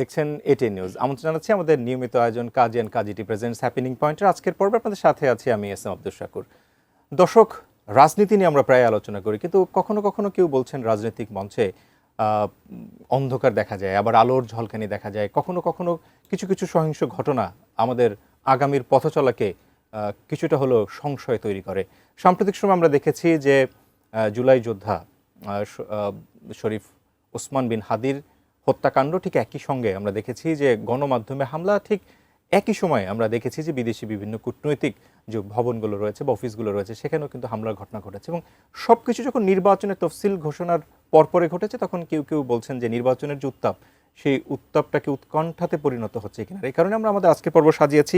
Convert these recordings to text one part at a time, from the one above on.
দেখছেন ATN news. আমন্ত্রণ জানাচ্ছি আমাদের নিয়মিত আয়োজন কাজী অ্যান্ড কাজীটি প্রেজেন্টস হ্যাপেনিং পয়েন্টের আজকের পর্বে আপনাদের সাথে আছি আমি এস এম আব্দুল শাকুর। দর্শক, রাজনীতি নিয়ে আমরা প্রায় আলোচনা করি, কিন্তু কখনো কখনো কেউ বলছেন রাজনৈতিক মঞ্চে অন্ধকার দেখা যায়, আবার আলোর ঝলকানি দেখা যায়। কখনো কখনো কিছু কিছু সহিংস ঘটনা আমাদের আগামীর পথচলাকে কিছুটা হলেও সংশয় তৈরি করে। সাম্প্রতিক সময় আমরা দেখেছি যে জুলাই যোদ্ধা শরীফ ওসমান বিন হাদির হত্যাকাণ্ড ঠিক একই সঙ্গে আমরা দেখেছি যে গণমাধ্যমে হামলা, ঠিক একই সময়ে আমরা দেখেছি যে বিদেশি বিভিন্ন কূটনৈতিক যে ভবনগুলো রয়েছে বা অফিসগুলো রয়েছে সেখানেও কিন্তু হামলার ঘটনা ঘটেছে। এবং সব কিছু যখন নির্বাচনের তফসিল ঘোষণার পরপরে ঘটেছে, তখন কেউ কেউ বলছেন যে নির্বাচনের যে উত্তাপ, সেই উত্তাপটাকে উৎকণ্ঠাতে পরিণত হচ্ছে কিনা। এই কারণে আমরা আমাদের আজকের পর্ব সাজিয়েছি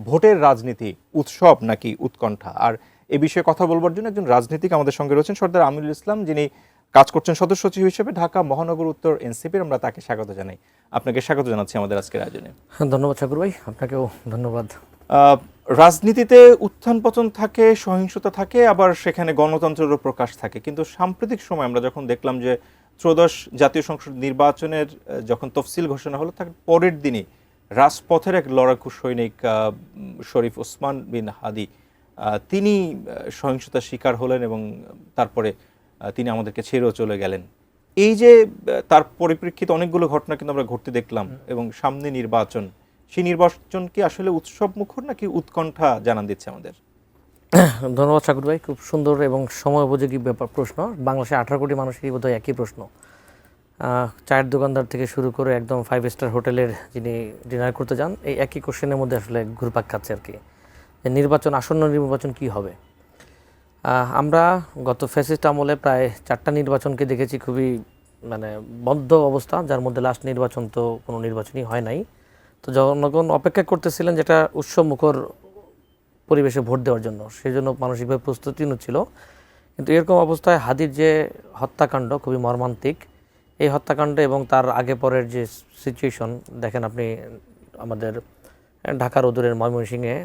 ভোটের রাজনীতি উৎসব নাকি উৎকণ্ঠা। আর এ বিষয়ে কথা বলবার জন্য একজন রাজনীতিক আমাদের সঙ্গে রয়েছেন, সর্দার আমিনুল ইসলাম, যিনি কাজ করছেন সদস্য সচিব হিসেবে ঢাকা মহানগর উত্তর এনসিপির। আমরা তাকে স্বাগত জানাই। আপনাকে স্বাগত জানাচ্ছি আমাদের আজকের আয়োজনে। ধন্যবাদ শাকুর ভাই, আপনাকেও ধন্যবাদ। রাজনীতিতে উত্থান পতন থাকে, সহিংসতা থাকে, আবার সেখানে গণতন্ত্রেরও প্রকাশ থাকে। কিন্তু সাম্প্রতিক সময় আমরা যখন দেখলাম যে ত্রয়োদশ জাতীয় সংসদ নির্বাচনের যখন তফসিল ঘোষণা হলো, তার পরের দিনই রাজপথের এক লড়াকু সৈনিক শরীফ ওসমান বিন হাদি তিনি সহিংসতার শিকার হলেন এবং তারপরে তিনি আমাদেরকে ছেড়েও চলে গেলেন। এই যে তার পরিপ্রেক্ষিতে অনেকগুলো ঘটনা কিন্তু আমরা ঘটতে দেখলাম, এবং সামনে নির্বাচন, সেই নির্বাচন কি আসলে উৎসব মুখর নাকি উৎকণ্ঠা জানান দিচ্ছে আমাদের? ধন্যবাদ শাকুর ভাই, খুব সুন্দর এবং সময় উপযোগী ব্যাপার প্রশ্ন। বাংলাদেশে 18 কোটি মানুষেরই বোধহয় একই প্রশ্ন। চায়ের দোকানদার থেকে শুরু করে একদম 5 স্টার হোটেলের যিনি ডিনার করতে যান, এই একই কোশ্চেনের মধ্যে আসলে ঘুরপাক খাচ্ছে আর কি। নির্বাচন, আসন্ন নির্বাচন কি হবে? আমরা গত ফ্যাসিস্ট আমলে প্রায় 4টা নির্বাচনকে দেখেছি খুবই বদ্ধ অবস্থা, যার মধ্যে লাস্ট নির্বাচন তো কোনো নির্বাচনই হয় নাই। তো জনগণ অপেক্ষা করতেছিলেন যেটা উৎসব মুখর পরিবেশে ভোট দেওয়ার জন্য, সেই জন্য মানসিকভাবে প্রস্তুতি নিচ্ছিল। কিন্তু এরকম অবস্থায় হাদির যে হত্যাকাণ্ড খুবই মর্মান্তিক, এই হত্যাকাণ্ড এবং তার আগে পরের যে সিচুয়েশন দেখেন আপনি, আমাদের ঢাকার অদূরের ময়মনসিংহে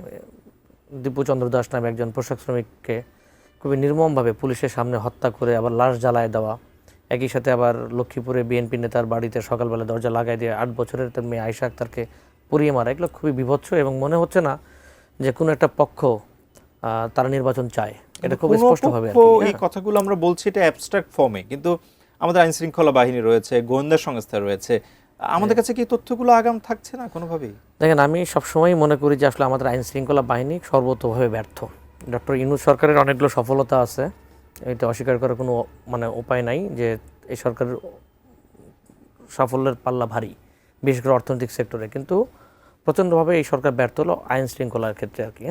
দীপুচন্দ্র দাস নামে একজন পোশাক শ্রমিককে খুবই নির্মমভাবে পুলিশের সামনে হত্যা করে আবার লাশ জ্বালায় দেওয়া, একই সাথে আবার লক্ষ্মীপুরে বিএনপি নেতার বাড়িতে সকালবেলা দরজা লাগাই দিয়ে 8 বছরের তার মেয়ে আয়েশা আক্তারকে পুড়িয়ে মারা, এগুলো খুবই বিভৎস এবং মনে হচ্ছে না যে কোনো একটা পক্ষ তারা নির্বাচন চায়। এটা খুব স্পষ্টভাবে এই কথাগুলো আমরা বলছি এটা অ্যাবস্ট্রাক্ট ফর্মে, কিন্তু আমাদের আইন শৃঙ্খলা বাহিনী রয়েছে, গোয়েন্দা সংস্থা রয়েছে, আমাদের কাছে কি তথ্যগুলো আগাম থাকছে না কোনোভাবেই? দেখেন, আমি সবসময় মনে করি যে আসলে আমাদের আইন শৃঙ্খলা বাহিনী সর্বতভাবে ব্যর্থ। ডক্টর ইউনূস সরকারের অনেকগুলো সফলতা আছে, এটা অস্বীকার করার কোনো উপায় নাই যে এই সরকারের সাফল্যের পাল্লা ভারী, বিশেষ করে অর্থনৈতিক সেক্টরে। কিন্তু প্রচণ্ডভাবে এই সরকার ব্যর্থ হলো আইন শৃঙ্খলার ক্ষেত্রে আর কি।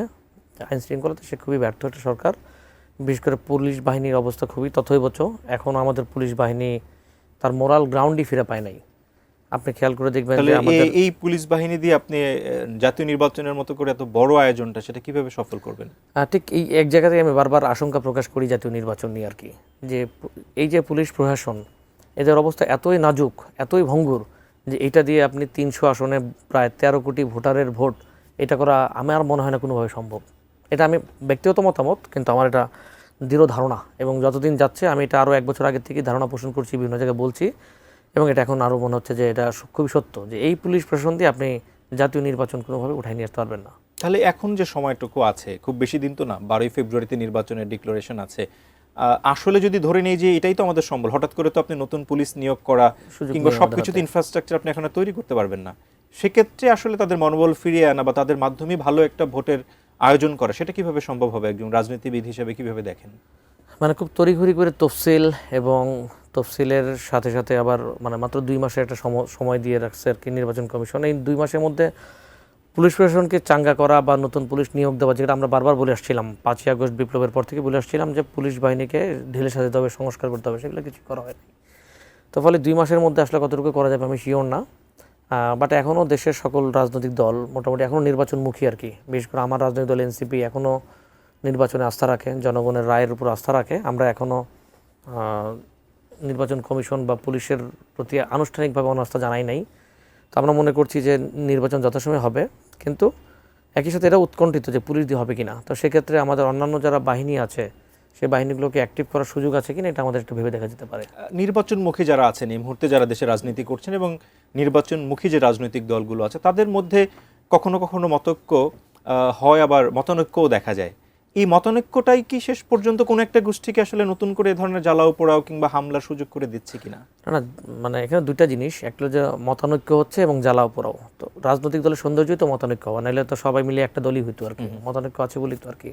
আইন শৃঙ্খলাতে সে খুবই ব্যর্থ একটা সরকার। বিশেষ করে পুলিশ বাহিনীর অবস্থা খুবই তথৈবচ। এখন আমাদের পুলিশ বাহিনী তার মোরাল গ্রাউন্ডই ফিরে পায় নাই। আপনি খেয়াল করে দেখবেন যে আমাদের এই পুলিশ বাহিনী দিয়ে আপনি জাতীয় নির্বাচনের মতো করে এত বড় আয়োজনটা সেটা কিভাবে সফল করবেন? ঠিক এই এক জায়গাতেই আমি বারবার আশঙ্কা প্রকাশ করি জাতীয় নির্বাচন নিয়ে আর কি, যে এই যে পুলিশ প্রশাসন, এদের অবস্থা এতই নাজুক, এতই ভঙ্গুর যে এটা দিয়ে আপনি 300 আসনে প্রায় 13 কোটি ভোটারের ভোট এটা করা আমার মনে হয় না কোনোভাবে সম্ভব। এটা আমি ব্যক্তিগত মতামত, কিন্তু আমার এটা দৃঢ় ধারণা, এবং যতদিন যাচ্ছে আমি এটা আরও 1 বছর আগের থেকেই ধারণা পোষণ করছি, বিভিন্ন জায়গায় বলছি, এবং এটা এখন আরও মনে হচ্ছে যে এটা খুবই সত্য যে এই পুলিশ প্রশাসন দিয়ে আপনি জাতীয় নির্বাচন কোনোভাবে উঠাই নিয়ে আসতে পারবেন না। তাহলে এখন যে সময়টুকু আছে, খুব বেশি দিন তো না, 12ই ফেব্রুয়ারিতে নির্বাচনের ডিক্লারেশন আছে, আসলে যদি ধরে নেই যে এটাই তো আমাদের সম্বল, হঠাৎ করে তো আপনি নতুন পুলিশ নিয়োগ করা কিংবা সবকিছুতে ইনফ্রাস্ট্রাকচার আপনি এখন তৈরি করতে পারবেন না। সেক্ষেত্রে আসলে তাদের মনোবল ফিরিয়ে আনা বা তাদের মাধ্যমে ভালো একটা ভোটের আয়োজন করা, সেটা কিভাবে সম্ভব হবে একজন রাজনীতিবিদ হিসেবে কিভাবে দেখেন? খুব তড়িঘড়ি করে তফসিল, এবং তফসিলের সাথে সাথে আবার মাত্র 2 মাসের একটা সময় দিয়ে রাখছে আর কি নির্বাচন কমিশন। এই 2 মাসের মধ্যে পুলিশ প্রশাসনকে চাঙ্গা করা বা নতুন পুলিশ নিয়োগ দেওয়া, যেটা আমরা বারবার বলে আসছিলাম, 5ই আগস্ট বিপ্লবের পর থেকে বলে আসছিলাম যে পুলিশ বাহিনীকে ঢেলে সাজাতে হবে, সংস্কার করতে হবে, সেগুলো কিছু করা হয়নি। তো ফলে 2 মাসের মধ্যে আসলে কতটুকু করা যাবে আমি শিওর না। বাট এখনও দেশের সকল রাজনৈতিক দল মোটামুটি এখনও নির্বাচনমুখী আর কি। বিশেষ করে আমার রাজনৈতিক দল এনসিপি এখনও নির্বাচনে আস্থা রাখে, জনগণের রায়ের উপর আস্থা রাখে। আমরা এখনও নির্বাচন কমিশন বা পুলিশের প্রতি আনুষ্ঠানিকভাবে অনাস্থা জানাই নাই। তো আমরা মনে করছি যে নির্বাচন যথাসময়ে হবে, কিন্তু একই সাথে এটা উৎকণ্ঠিত যে পুলিশ দিয়ে হবে কিনা। তো সেক্ষেত্রে আমাদের অন্যান্য যারা বাহিনী আছে সেই বাহিনীগুলোকে অ্যাক্টিভ করার সুযোগ আছে কিনা এটা আমাদের একটু ভেবে দেখা যেতে পারে। নির্বাচনমুখী যারা আছেন এই মুহূর্তে, যারা দেশে রাজনীতি করছেন এবং নির্বাচনমুখী যে রাজনৈতিক দলগুলো আছে, তাদের মধ্যে কখনো কখনো মতৈক্য হয়, আবার মতানৈক্যও দেখা যায়। এই মতানৈক্যটাই কি শেষ পর্যন্ত কোনো একটা গোষ্ঠীকে আসলে নতুন করে এ ধরনের জ্বালাও পোড়াও কিংবা হামলার সুযোগ করে দিচ্ছে কিনা? না না, মানে এখানে দুইটা জিনিস, একটা যে মতানৈক্য হচ্ছে এবং জ্বালাও পোড়াও। তো রাজনৈতিক দলের সৌন্দর্যই তো মতানৈক্য হওয়া, নাহলে তো সবাই মিলে একটা দলই হইতো আর কি, মতানৈক্য আছে বলি তো আর কি।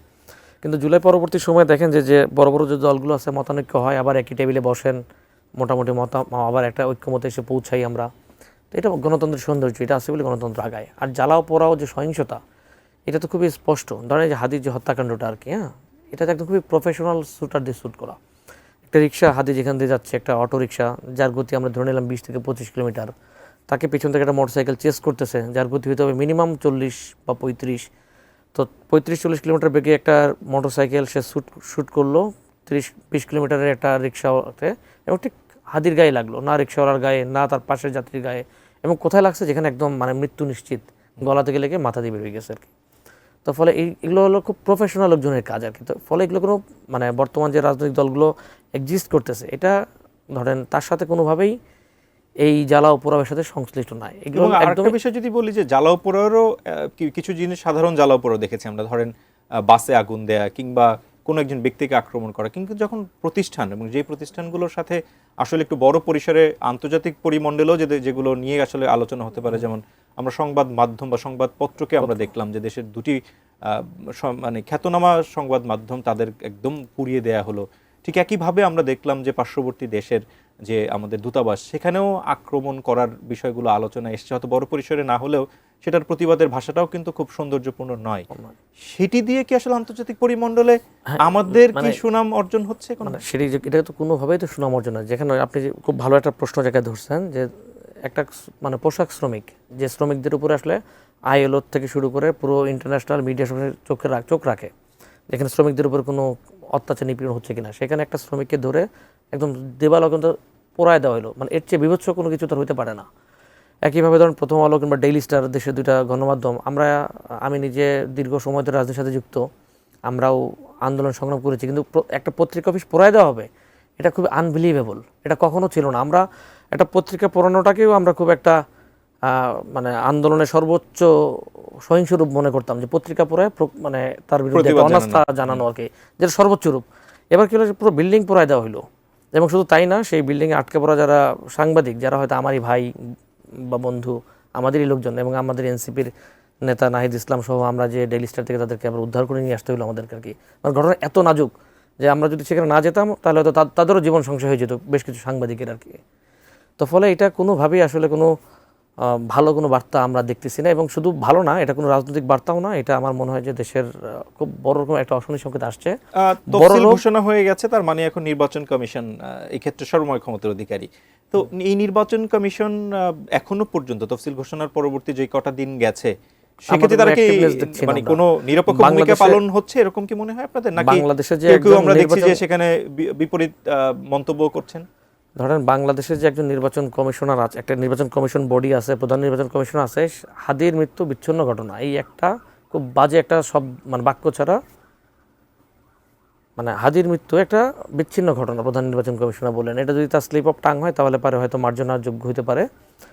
কিন্তু জুলাই পরবর্তী সময় দেখেন যে বড় বড় যে দলগুলো আছে মতানৈক্য হয়, আবার একই টেবিলে বসেন, মোটামুটি আবার একটা ঐক্যমতে এসে পৌঁছাই আমরা। তো এটা গণতন্ত্রের সৌন্দর্য, এটা আছে বলে গণতন্ত্র আগায়। আর জ্বালাও পোড়াও যে সহিংসতা, এটা তো খুবই স্পষ্ট। ধরেন যে হাদির যে হত্যাকাণ্ডটা আর কি, হ্যাঁ, এটা তো একদম খুবই প্রফেশনাল শুটার দিয়ে শ্যুট করা। একটা রিক্সা, হাদি যেখান দিয়ে যাচ্ছে, একটা অটো রিক্সা যার গতি আমরা ধরে নিলাম 20 থেকে 25 কিলোমিটার, তাকে পিছন থেকে একটা মোটরসাইকেল চেস করতেছে যার গতি হতে হবে মিনিমাম 40 বা 35। তো 35-40 কিলোমিটার বেগে একটা মোটরসাইকেল সে শ্যুট করলো 30-20 কিলোমিটারের একটা রিক্সাতে, এবং ঠিক হাদির গায়ে লাগলো না, রিক্সাওয়ালার গায়ে না, তার পাশের যাত্রীর গায়ে। এবং কোথায় লাগছে? যেখানে একদম মানে মৃত্যু নিশ্চিত, গলা থেকে লেগে মাথা দিয়ে বেরিয়ে গেছে আর কি। তো ফলে এগুলো হলো খুব প্রফেশনাল লোকজনের কাজ আর কি। তো ফলে এগুলো কোনো মানে বর্তমান যে রাজনৈতিক দলগুলো এক্সিস্ট করতেছে, এটা ধরেন তার সাথে কোনোভাবেই এই জ্বালাও পোড়াওয়ের সাথে সংশ্লিষ্ট নয়। এগুলো এবং একদম আরেকটা বিষয় যদি বলি যে জ্বালাও পোড়াওয়েরও কিছু জিনিস, সাধারণ জ্বালাও পোড়াও দেখেছি আমরা, ধরেন বাসে আগুন দেয়া কিংবা কোনো একজন ব্যক্তিকে আক্রমণ করা। কিন্তু যখন প্রতিষ্ঠান এবং যে প্রতিষ্ঠানগুলোর সাথে আসলে একটু বড় পরিসরে আন্তর্জাতিক পরিমণ্ডলেও যেগুলো নিয়ে আসলে আলোচনা হতে পারে, যেমন আমরা সংবাদ মাধ্যম বা সংবাদপত্রকে আমরা দেখলাম যে দেশের দুটি মানে খ্যাতনামা সংবাদ মাধ্যম তাদের একদম পুড়িয়ে দেয়া হলো। ঠিক একইভাবে আমরা দেখলাম যে পার্শ্ববর্তী দেশের যে আমাদের দূতাবাস, সেখানেও আক্রমণ করার বিষয়গুলো আলোচনা এসছে, হয়তো বড় পরিসরে না হলেও সেটার প্রতিবাদের ভাষাটাও কিন্তু খুব সৌন্দর্যপূর্ণ নয়। সেটি দিয়ে কি আসলে আন্তর্জাতিক পরিমণ্ডলে আমাদের কি সুনাম অর্জন হচ্ছে? মানে সেটি এটা তো কোনোভাবেই তো সুনাম অর্জন নয়। যেখানে আপনি খুব ভালো একটা প্রশ্ন জায়গায় ধরছেন, যে একটা মানে পোশাক শ্রমিক, যে শ্রমিকদের উপরে আসলে আইএলও থেকে শুরু করে পুরো ইন্টারন্যাশনাল মিডিয়া চোখ রাখে, যেখানে শ্রমিকদের উপর কোনো অত্যাচার নিপীড়ন হচ্ছে কিনা, সেখানে একটা শ্রমিককে ধরে একদম দেবালো কিন্তু পোড়ায় দেওয়া হলো। মানে এর চেয়ে বিভৎস কোনো কিছু তো হতে পারে না। একইভাবে ধরুন প্রথম আলো কিংবা ডেইলি স্টার, দেশের দুইটা গণমাধ্যম, আমি নিজে দীর্ঘ সময় ধরে রাজনীতির সাথে যুক্ত, আমরাও আন্দোলন সংগ্রাম করেছি, কিন্তু একটা পত্রিকা অফিস পোড়ায় দেওয়া হবে, এটা খুব আনবিলিভেবল। এটা কখনো ছিল না। আমরা একটা পত্রিকা পোড়ানোটাকেও আমরা খুব একটা মানে আন্দোলনের সর্বোচ্চ সহিংস রূপ মনে করতাম, যে পত্রিকা পড়ায় মানে তার বিরুদ্ধে অনাস্থা জানানো আর কি, যেটা সর্বোচ্চ রূপ। এবার কি হলো, পুরো বিল্ডিং পোড়ায় দেওয়া হলো। এবং শুধু তাই না, সেই বিল্ডিংয়ে আটকে পড়া যারা সাংবাদিক, যারা হয়তো আমারই ভাই বা বন্ধু, আমাদেরই লোকজন, এবং আমাদের এনসিপির নেতা নাহিদ ইসলাম সহ আমরা যে ডেইলি স্টার থেকে তাদেরকে আবার উদ্ধার করে নিয়ে আসতে হলো আমাদেরকে আর কি। মানে ঘটনা এত নাজুক যে আমরা যদি সেখানে না যেতাম তাহলে হয়তো তাদেরও জীবন সংশয় হয়ে যেত, বেশ কিছু সাংবাদিকের আর কি। তো ফলে এটা কোনোভাবেই আসলে কোনো ভালো কোনো বার্তা আমরা দেখতেছি না, এবং শুধু ভালো না, এটা কোনো রাজনৈতিক বার্তাও না। এটা আমার মনে হয় যে দেশের খুব বড় রকম একটা অশনি সংকেত আসছে। তফসিল ঘোষণা হয়ে গেছে, তার মানে এখন নির্বাচন কমিশন এই ক্ষেত্রে সর্বময় ক্ষমতার অধিকারী। তো এই নির্বাচন কমিশন এখনো পর্যন্ত তফসিল ঘোষণার পরবর্তী যে কটা দিন গেছে, সেক্ষেত্রে তারা কি মানে কোনো নিরপেক্ষ ভূমিকা পালন হচ্ছে, এরকম কি মনে হয় আপনাদের? নাকি বাংলাদেশে যে কেউ আমরা দেখছি যে সেখানে বিপরীত মন্তব্য করছেন? ধরেন বাংলাদেশের যে একজন নির্বাচন কমিশনার আছে, একটা নির্বাচন কমিশন বডি আছে, প্রধান নির্বাচন কমিশন আছে, হাদির মৃত্যু বিচ্ছিন্ন ঘটনা, এই একটা খুব বাজে একটা সব মানে বাক্য ছাড়া, মানে হাদির মৃত্যু একটা বিচ্ছিন্ন ঘটনা প্রধান নির্বাচন কমিশনার বলেন। এটা যদি তার স্লিপ অফ টাং হয় তাহলে পারে হয়তো মার্জনার যোগ্য হতে পারে,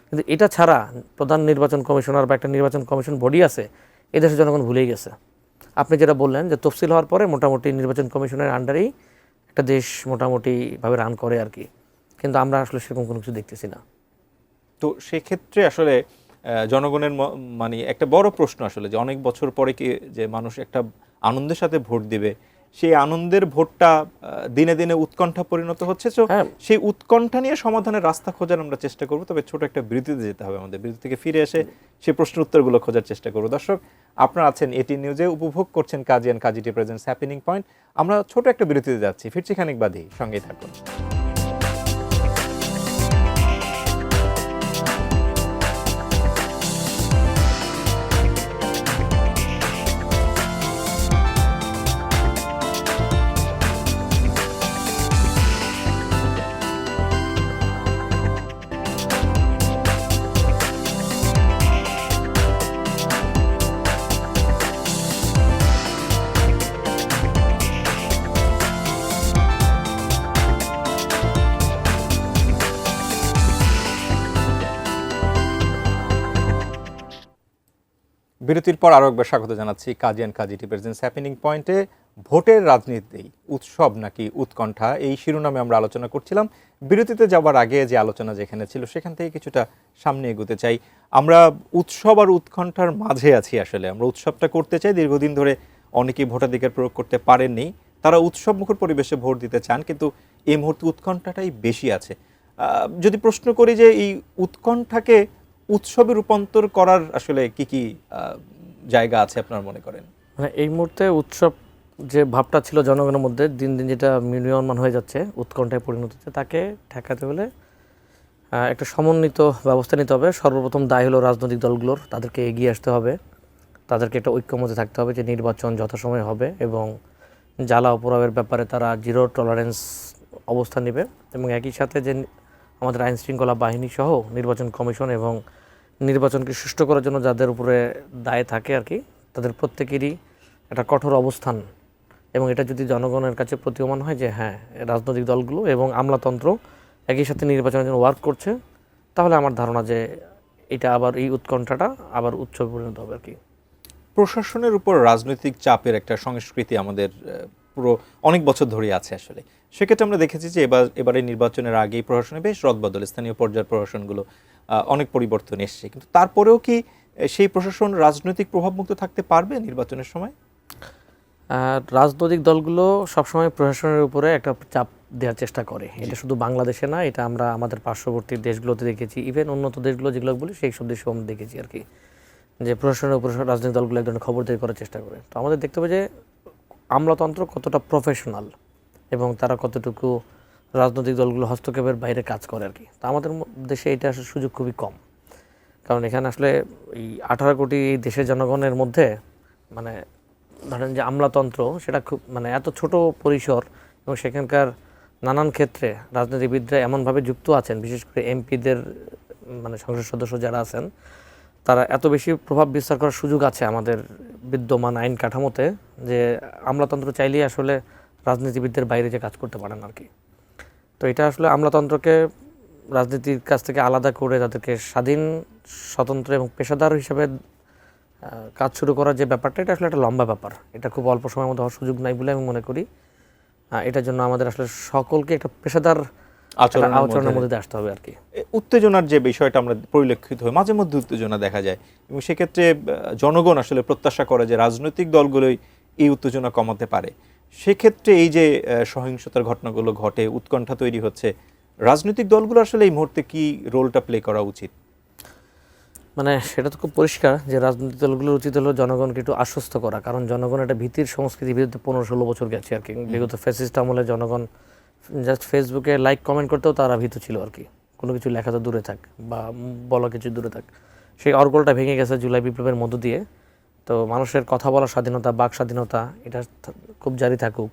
কিন্তু এটা ছাড়া প্রধান নির্বাচন কমিশনার বা একটা নির্বাচন কমিশন বডি আছে, এদেশের জনগণ ভুলেই গেছে। আপনি যেটা বললেন যে তফসিল হওয়ার পরে মোটামুটি নির্বাচন কমিশনের আন্ডারেই একটা দেশ মোটামুটিভাবে রান করে আর কি, কিন্তু আমরা আসলে সেরকম কোনো কিছু দেখতেছি না। তো সেক্ষেত্রে আসলে জনগণের মানে একটা বড় প্রশ্ন আসলে, যে অনেক বছর পরে কি যে মানুষ একটা আনন্দের সাথে ভোট দিবে, সেই আনন্দের ভোটটা দিনে দিনে উৎকণ্ঠা পরিণত হচ্ছে। তো সেই উৎকণ্ঠা নিয়ে সমাধানের রাস্তা খোঁজার আমরা চেষ্টা করব। তবে ছোট একটা বিরতিতে যেতে হবে আমাদের, বিরতি থেকে ফিরে এসে সেই প্রশ্নের উত্তরগুলো খোঁজার চেষ্টা করব। দর্শক, আপনারা আছেন এটি নিউজে, উপভোগ করছেন Kazi and Kazi tea presents happening point. আমরা ছোট একটা বিরতিতে যাচ্ছি, ফিরছি খানিক বাদে, সঙ্গেই থাকুন। বিরতির পর আরো একবার স্বাগত জানাচ্ছি Kazi and Kazi tea presents happening পয়েন্টে। ভোটের রাজনীতি উৎসব নাকি উৎকণ্ঠা, এই শিরোনামে আমরা আলোচনা করছিলাম। বিরতিতে যাবার আগে যে আলোচনা যেখানে ছিল সেখান থেকে কিছুটা সামনে এগোতে চাই। আমরা উৎসব আর উৎকণ্ঠার মাঝে আছি। আসলে আমরা উৎসবটা করতে চাই, দীর্ঘদিন ধরে অনেকেই ভোটাধিকার প্রয়োগ করতে পারেননি, তারা উৎসব মুখর পরিবেশে ভোট দিতে চান, কিন্তু এই মুহূর্তে উৎকণ্ঠাটাই বেশি আছে। যদি প্রশ্ন করি যে এই উৎকণ্ঠাকে উৎসবে রূপান্তর করার আসলে কি কি জায়গা আছে আপনার মনে করেন? মানে এই মুহূর্তে উৎসব যে ভাবটা ছিল জনগণের মধ্যে, দিন দিন যেটা মিনিয়মান হয়ে যাচ্ছে, উৎকণ্ঠায় পরিণত হচ্ছে, তাকে ঠেকাতে হলে একটা সমন্বিত ব্যবস্থা নিতে হবে। সর্বপ্রথম দায় হলো রাজনৈতিক দলগুলোর, তাদেরকে এগিয়ে আসতে হবে, তাদেরকে একটা ঐক্যমত্যে থাকতে হবে যে নির্বাচন যথাসময়ে হবে এবং জ্বালা অপরাধের ব্যাপারে তারা জিরো টলারেন্স অবস্থান নেবে। এবং একই সাথে যে আমাদের আইন শৃঙ্খলা বাহিনী সহ নির্বাচন কমিশন এবং নির্বাচনকে সুষ্ঠু করার জন্য যাদের উপরে দায় থাকে আর কি, তাদের প্রত্যেকেরই একটা কঠোর অবস্থান, এবং এটা যদি জনগণের কাছে প্রতীয়মান হয় যে হ্যাঁ রাজনৈতিক দলগুলো এবং আমলাতন্ত্র একই সাথে নির্বাচনের জন্য ওয়ার্ক করছে, তাহলে আমার ধারণা যে এটা আবার এই উৎকণ্ঠাটা আবার উৎসবে পরিণত হবে আর কি। প্রশাসনের উপর রাজনৈতিক চাপের একটা সংস্কৃতি আমাদের পুরো অনেক বছর ধরেই আছে। আসলে সেক্ষেত্রে আমরা দেখেছি যে এবারে নির্বাচনের আগেই প্রশাসনে বেশ রদবদল, স্থানীয় পর্যায়ের প্রশাসনগুলো অনেক পরিবর্তন এসছে, কিন্তু তারপরেও কি সেই প্রশাসন রাজনৈতিক প্রভাবমুক্ত থাকতে পারবে নির্বাচনের সময়? রাজনৈতিক দলগুলো সবসময় প্রশাসনের উপরে একটা চাপ দেওয়ার চেষ্টা করে। এটা শুধু বাংলাদেশে না, এটা আমরা আমাদের পার্শ্ববর্তী দেশগুলোতে দেখেছি, ইভেন উন্নত দেশগুলো যেগুলো বলি সেই সব দেশেও আমরা দেখেছি আর কি, যে প্রশাসনের উপর রাজনৈতিক দলগুলো এক ধরনের খবরদারি করার চেষ্টা করে। তো আমাদের দেখতে হবে যে আমলাতন্ত্র কতটা প্রফেশনাল এবং তারা কতটুকু রাজনৈতিক দলগুলো হস্তক্ষেপের বাইরে কাজ করে আর কি। তো আমাদের দেশে এটা আসলে সুযোগ খুবই কম, কারণ এখানে আসলে এই 18 কোটি দেশের জনগণের মধ্যে মানে ধরেন যে আমলাতন্ত্র সেটা খুব মানে এত ছোট পরিসর, এবং সেখানকার নানান ক্ষেত্রে রাজনীতিবিদরা এমনভাবে যুক্ত আছেন, বিশেষ করে এমপিদের মানে সংসদ সদস্য যারা আছেন, তারা এত বেশি প্রভাব বিস্তার করার সুযোগ আছে আমাদের বিদ্যমান আইন কাঠামোতে, যে আমলাতন্ত্র চাইলেই আসলে রাজনীতিবিদদের বাইরে যে কাজ করতে পারেন আর কি। তো এটা আসলে আমলাতন্ত্রকে রাজনীতির কাছ থেকে আলাদা করে তাদেরকে স্বাধীন, স্বতন্ত্র এবং পেশাদার হিসেবে কাজ শুরু করার যে ব্যাপারটা, এটা আসলে একটা লম্বা ব্যাপার, এটা খুব অল্প সময়ের মধ্যে হওয়ার সুযোগ নাই বলে আমি মনে করি। এটার জন্য আমাদের আসলে সকলকে একটা পেশাদার আচরণের মধ্যে আসতে হবে আর কি। উত্তেজনার যে বিষয়টা আমরা পরিলক্ষিত হয়, মাঝে মধ্যে উত্তেজনা দেখা যায়, এবং সেক্ষেত্রে জনগণ আসলে প্রত্যাশা করে যে রাজনৈতিক দলগুলোই এই উত্তেজনা কমাতে পারে। সেক্ষেত্রে এই যে সহিংসতার ঘটনাগুলো ঘটে, উৎকণ্ঠা তৈরি হচ্ছে, রাজনৈতিক দলগুলো আসলে এই মুহূর্তে কি রোলটা প্লে করা উচিত? মানে সেটা তো খুব পরিষ্কার যে রাজনৈতিক দলগুলোর উচিত হলো জনগণকে একটু আশ্বস্ত করা, কারণ জনগণ একটা ভীতির সংস্কৃতির বিরুদ্ধে 15-16 বছর গেছে আর কি। বিগত ফ্যাসিস্ট আমলে জনগণ জাস্ট ফেসবুকে লাইক কমেন্ট করতেও তারা ভীত ছিল আর কি, কোনো কিছু লেখা তো দূরে থাক বা বলা কিছু দূরে থাক। সেই অর্গলটা ভেঙে গেছে জুলাই বিপ্লবের মধ্য দিয়ে। তো মানুষের কথা বলার স্বাধীনতা, বাক স্বাধীনতা, এটা খুব জারি থাকুক।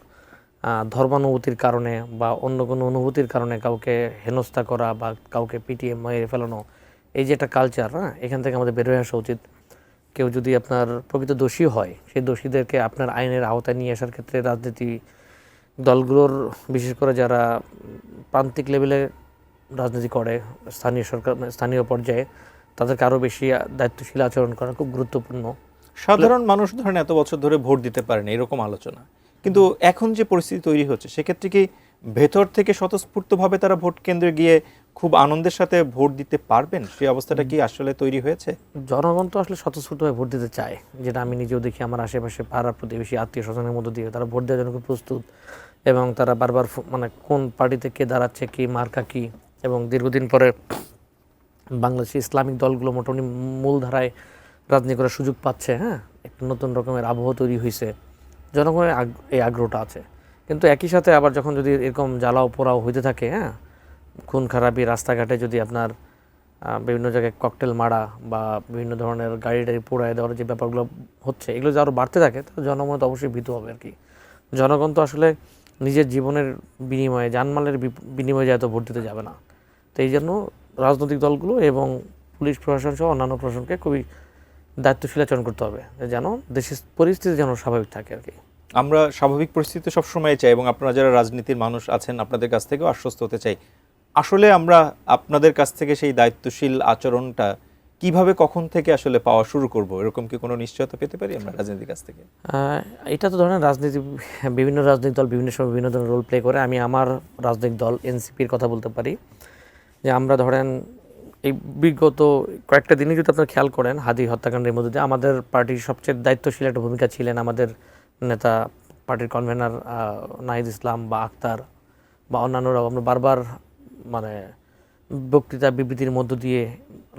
ধর্মানুভূতির কারণে বা অন্য কোনো অনুভূতির কারণে কাউকে হেনস্থা করা বা কাউকে পিটিয়ে মেরে ফেলানো, এই যে একটা কালচার, এখান থেকে আমাদের বের হয়ে আসা উচিত। কেউ যদি আপনার প্রকৃত দোষী হয়, সেই দোষীদেরকে আপনার আইনের আওতায় নিয়ে আসার ক্ষেত্রে রাজনীতি দলগুলোর, বিশেষ করে যারা প্রান্তিক লেভেলে রাজনীতি করে, স্থানীয় সরকার স্থানীয় পর্যায়ে, তাদেরকে আরও বেশি দায়িত্বশীল আচরণ করা খুব গুরুত্বপূর্ণ। সাধারণ মানুষ ধরেন এত বছর ধরে ভোট দিতে পারেনি, এরকম আলোচনা, কিন্তু এখন যে পরিস্থিতি তৈরি হচ্ছে, সেক্ষেত্রে কি ভেতর থেকে স্বতঃস্ফূর্তভাবে তারা ভোট কেন্দ্রে গিয়ে খুব আনন্দের সাথে ভোট দিতে পারবেন? সেই অবস্থাটা কি আসলে তৈরি হয়েছে? জনগণ তো আসলে স্বতঃস্ফূর্তভাবে ভোট দিতে চায়, যেটা আমি নিজেও দেখি আমার আশেপাশে পাড়া প্রতিবেশী আত্মীয় স্বজনের মধ্য দিয়ে তারা ভোট দেওয়ার জন্য খুব প্রস্তুত, এবং তারা বারবার মানে কোন পার্টিতে কে দাঁড়াচ্ছে, কি মার্কা কি, এবং দীর্ঘদিন পরে বাংলাদেশি ইসলামিক দলগুলো মোটামুটি মূলধারায় রাজনীতি করার সুযোগ পাচ্ছে। হ্যাঁ, একটা নতুন রকমের আবহাওয়া তৈরি হয়েছে, জনগণের এই আগ্রহটা আছে। কিন্তু একই সাথে আবার যখন যদি এরকম জ্বালাও পোড়াও হইতে থাকে, হ্যাঁ, খুন খারাপি, রাস্তাঘাটে যদি আপনার বিভিন্ন জায়গায় ককটেল মারা বা বিভিন্ন ধরনের গাড়ি টাড়ি পোড়ায় দেওয়ার যে ব্যাপারগুলো হচ্ছে, এগুলো যদি আরও বাড়তে থাকে, তাহলে জনগণ তো অবশ্যই ভীত হবে আর কি। জনগণ তো আসলে নিজের জীবনের বিনিময়ে, জানমালের বিনিময়ে যায় তো ভোট দিতে যাবে না। তো এই জন্য রাজনৈতিক দলগুলো এবং পুলিশ প্রশাসন সহ অন্যান্য প্রশাসনকে খুবই দায়িত্বশীল আচরণ করতে হবে, যেন দেশের পরিস্থিতি যেন স্বাভাবিক থাকে আর কি। আমরা স্বাভাবিক পরিস্থিতি সবসময় চাই, এবং আপনারা যারা রাজনীতির মানুষ আছেন আপনাদের কাছ থেকেও আশ্বস্ত হতে চাই। আসলে আমরা আপনাদের কাছ থেকে সেই দায়িত্বশীল আচরণটা কিভাবে কখন থেকে আসলে পাওয়া শুরু করব, এরকম কি কোনো নিশ্চয়তা পেতে পারি আমরা রাজনীতির কাছ থেকে? এটা তো ধরেন রাজনীতি, বিভিন্ন রাজনৈতিক দল বিভিন্ন সময় বিভিন্ন ধরনের রোল প্লে করে। আমি আমার রাজনৈতিক দল এনসিপির কথা বলতে পারি, যে আমরা ধরেন এই বিগত কয়েকটা দিনই যদি আপনারা খেয়াল করেন, হাদি হত্যাকাণ্ডের মধ্যে দিয়ে আমাদের পার্টির সবচেয়ে দায়িত্বশীল একটা ভূমিকা ছিলেন আমাদের নেতা, পার্টির কনভেনার নাহিদ ইসলাম বা আক্তার বা অন্যান্যরাও। আমরা বারবার মানে বক্তৃতা বিবৃতির মধ্য দিয়ে,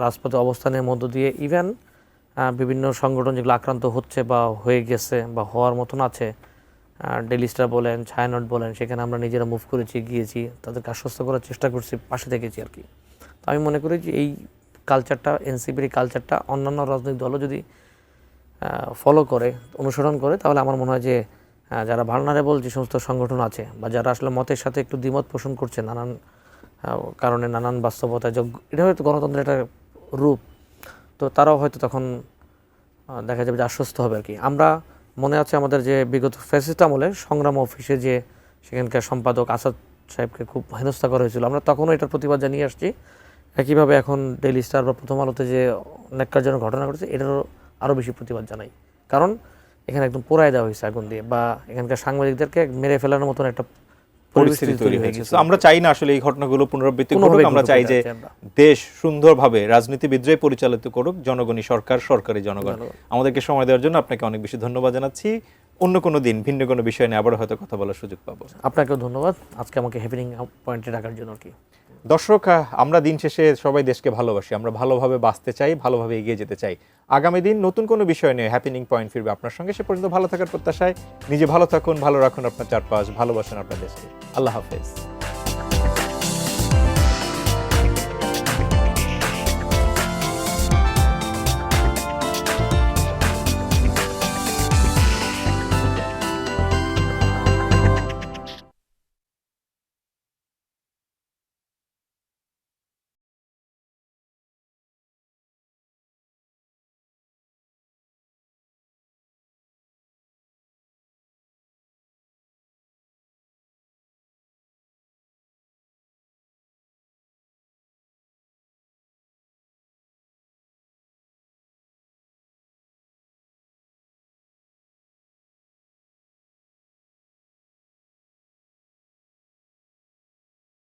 রাজপথে অবস্থানের মধ্য দিয়ে, ইভেন বিভিন্ন সংগঠন যেগুলো আক্রান্ত হচ্ছে বা হয়ে গেছে বা হওয়ার মতন আছে, ডেইলি স্টার বলেন, ছায়ানট বলেন, সেখানে আমরা নিজেরা মুভ করেছি, গিয়েছি, তাদেরকে আশ্বস্ত করার চেষ্টা করছি, পাশে থেকেছি আর কি। তো আমি মনে করি যে এই কালচারটা, এনসিপির এই কালচারটা অন্যান্য রাজনৈতিক দলও যদি ফলো করে, অনুসরণ করে, তাহলে আমার মনে হয় যে যারা ভালনারেবল যে সমস্ত সংগঠন আছে বা যারা আসলে মতের সাথে একটু দ্বিমত পোষণ করছে নানান কারণে, নানান বাস্তবতায়, এটা হয়তো গণতন্ত্রের একটা রূপ, তো তারাও হয়তো তখন দেখা যাবে যে আশ্বস্ত হবে আর কি। আমরা মনে আছে আমাদের যে বিগত ফ্যাসিস্ট আমলে সংগ্রাম অফিসে যে সেখানকার সম্পাদক আসাদ সাহেবকে খুব হেনস্থা করা হয়েছিল, আমরা তখনও এটার প্রতিবাদ জানিয়ে আসছি। একইভাবে এখন ডেইলি স্টার বা প্রথম আলোতে যে ন্যাক্কারজনক ঘটনা ঘটেছে, এটারও আরও বেশি প্রতিবাদ জানাই, কারণ এখানে একদম পোড়ায় দেওয়া হয়েছে আগুন দিয়ে, বা এখানকার সাংবাদিকদেরকে মেরে ফেলার মতন একটা পরিস্থিতি তৈরি হয়েছে। তো আমরা চাই না আসলে এই ঘটনাগুলো পুনরাবৃত্তি করুক, কোনোভাবেই আমরা চাই যে ঘটতে চাই আমরা। দেশ সুন্দরভাবে রাজনীতিবিদরাই পরিচালিত করুক, জনগণই সরকার, সরকারি জনগণ। আমাদেরকে সময় দেওয়ার জন্য আপনাকে অনেক বেশি ধন্যবাদ জানাচ্ছি। অন্য কোনো দিন ভিন্ন কোনো বিষয় নিয়ে আবারও হয়তো কথা বলার সুযোগ পাবো। আপনাকেও ধন্যবাদ আজকে আমাকে হ্যাপেনিং পয়েন্টে রাখার জন্য আর কি। দর্শক, আমরা দিন শেষে সবাই দেশকে ভালোবাসি, আমরা ভালোভাবে বাঁচতে চাই, ভালোভাবে এগিয়ে যেতে চাই। আগামী দিন নতুন কোনো বিষয় নিয়ে হ্যাপেনিং পয়েন্ট ফিরবে আপনার সঙ্গে। সে পর্যন্ত ভালো থাকার প্রত্যাশায় নিজে ভালো থাকুন, ভালো রাখুন আপনার চারপাশ, ভালোবাসুন আপনার দেশকে। আল্লাহ হাফেজ।